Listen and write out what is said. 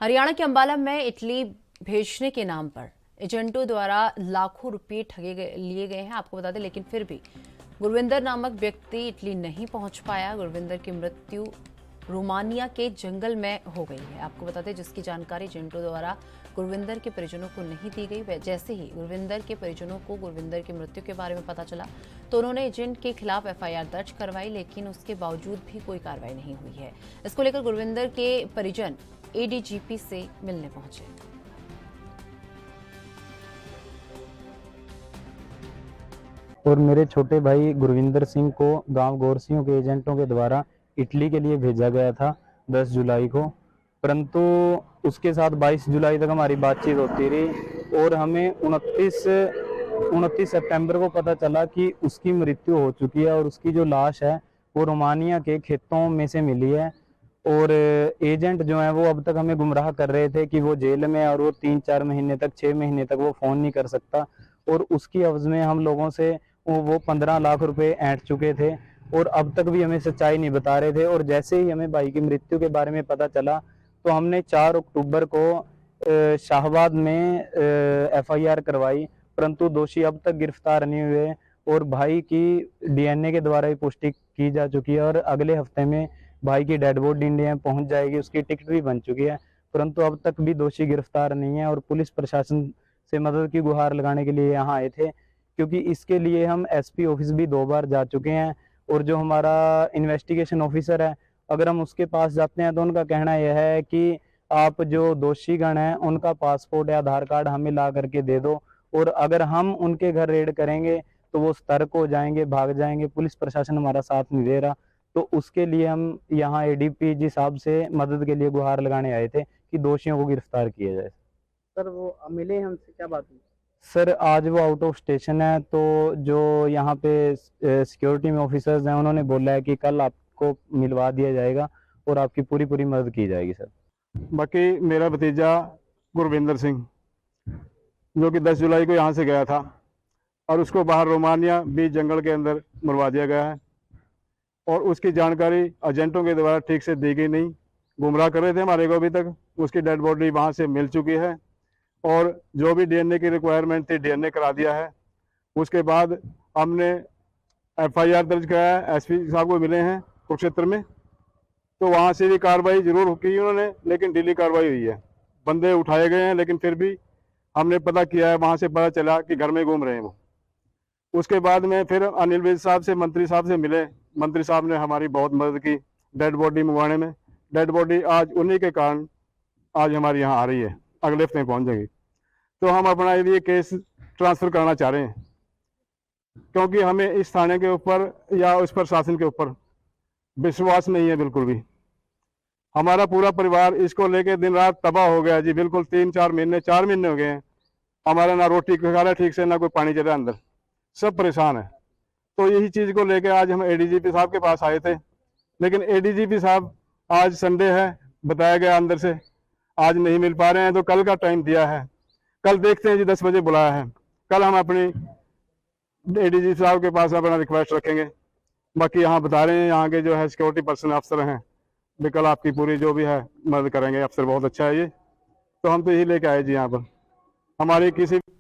हरियाणा के अंबाला में इटली भेजने के नाम पर एजेंटों द्वारा लाखों रुपए लिए गए हैं, आपको बता दें। लेकिन फिर भी गुरविंदर नामक व्यक्ति इटली नहीं पहुंच पाया। गुरविंदर की मृत्यु रोमानिया के जंगल में हो गई है, आपको बता दें, जिसकी जानकारी एजेंटों द्वारा गुरविंदर के परिजनों को नहीं दी गई। जैसे ही गुरविंदर के परिजनों को गुरविंदर की मृत्यु के बारे में पता चला तो उन्होंने एजेंट के खिलाफ एफआईआर दर्ज करवाई, लेकिन उसके बावजूद भी कोई कार्रवाई नहीं हुई है। इसको लेकर गुरविंदर के परिजन एडीजीपी से मिलने पहुंचे। और मेरे छोटे भाई गुरविंदर सिंह को गांव गोरसियों के एजेंटों के द्वारा इटली के लिए भेजा गया था 10 जुलाई को, परंतु उसके साथ 22 जुलाई तक हमारी बातचीत होती रही और हमें 29 सितंबर को पता चला कि उसकी मृत्यु हो चुकी है और उसकी जो लाश है वो रोमानिया के खेतों में से मिली है। और एजेंट जो है वो अब तक हमें गुमराह कर रहे थे कि वो जेल में है और वो 3-4 महीने तक 6 महीने तक वो फ़ोन नहीं कर सकता, और उसकी एवज में हम लोगों से वो 15 लाख रुपए ऐंठ चुके थे और अब तक भी हमें सच्चाई नहीं बता रहे थे। और जैसे ही हमें भाई की मृत्यु के बारे में पता चला तो हमने 4 अक्टूबर को शाहबाद में एफआईआर करवाई, परंतु दोषी अब तक गिरफ्तार नहीं हुए और भाई की डीएनए के द्वारा ही पुष्टि की जा चुकी है और अगले हफ्ते में भाई की डेड बॉडी इंडिया में पहुंच जाएगी। उसकी टिकट भी बन चुकी है, परंतु अब तक भी दोषी गिरफ्तार नहीं है और पुलिस प्रशासन से मदद की गुहार लगाने के लिए यहाँ आए थे, क्योंकि इसके लिए हम एसपी ऑफिस भी 2 बार जा चुके हैं। और जो हमारा इन्वेस्टिगेशन ऑफिसर है, अगर हम उसके पास जाते हैं तो उनका कहना यह है कि आप जो दोषीगण हैं उनका पासपोर्ट या आधार कार्ड हमें ला करके दे दो, और अगर हम उनके घर रेड करेंगे तो वो सतर्क हो जाएंगे, भाग जाएंगे। पुलिस प्रशासन हमारा साथ नहीं दे रहा, तो उसके लिए हम यहाँ एडीपी जी साहब से मदद के लिए गुहार लगाने आए थे कि दोषियों को गिरफ्तार किया जाए। सर वो मिले हमसे, क्या बात हुई? सर आज वो आउट ऑफ स्टेशन है, तो जो यहाँ पे सिक्योरिटी में ऑफिसर्स हैं उन्होंने बोला है कि कल आपको मिलवा दिया जाएगा और आपकी पूरी मदद की जाएगी। सर बाकी मेरा भतीजा गुरविंदर सिंह जो कि 10 जुलाई को यहाँ से गया था और उसको बाहर रोमानिया बीच जंगल के अंदर मरवा दिया गया है और उसकी जानकारी एजेंटों के द्वारा ठीक से दी गई नहीं, गुमराह कर रहे थे हमारे को। अभी तक उसकी डेड बॉडी वहाँ से मिल चुकी है और जो भी डीएनए की रिक्वायरमेंट थी डीएनए करा दिया है। उसके बाद हमने एफआईआर दर्ज कराया, एसपी साहब को मिले हैं कुरुक्षेत्र में, तो वहाँ से भी कार्रवाई जरूर की उन्होंने, लेकिन डिली कार्रवाई हुई है। बंदे उठाए गए हैं, लेकिन फिर भी हमने पता किया है, वहाँ से पता चला कि घर में घूम रहे हैं वो। उसके बाद में फिर अनिल विज साहब से, मंत्री साहब से मिले। मंत्री साहब ने हमारी बहुत मदद की डेड बॉडी मंगवाने में। डेड बॉडी आज उन्हीं के कारण आज हमारी यहाँ आ रही है, अगले हफ्ते में पहुँच जाएगी। तो हम अपना ये केस ट्रांसफ़र करना चाह रहे हैं, क्योंकि हमें इस थाने के ऊपर या उस प्रशासन के ऊपर विश्वास नहीं है बिल्कुल भी। हमारा पूरा परिवार इसको लेके दिन रात तबाह हो गया जी, बिल्कुल 3-4 महीने 4 महीने हो गए हैं। हमारा ना रोटी खा रहा है ठीक से, ना कोई पानी चल रहा अंदर, सब परेशान है। तो यही चीज़ को लेके आज हम एडीजीपी साहब के पास आए थे, लेकिन एडीजीपी साहब आज संडे है बताया गया अंदर से, आज नहीं मिल पा रहे हैं, तो कल का टाइम दिया है। कल देखते हैं जी, 10 बजे बुलाया है, कल हम अपनी एडीजीपी साहब के पास अपना रिक्वेस्ट रखेंगे। बाकी यहाँ बता रहे हैं यहाँ के जो है सिक्योरिटी पर्सन अफसर हैं भी कल आपकी पूरी जो भी है मदद करेंगे। अफसर बहुत अच्छा है ये, तो हम तो यही लेके आए जी यहाँ पर। हमारी किसी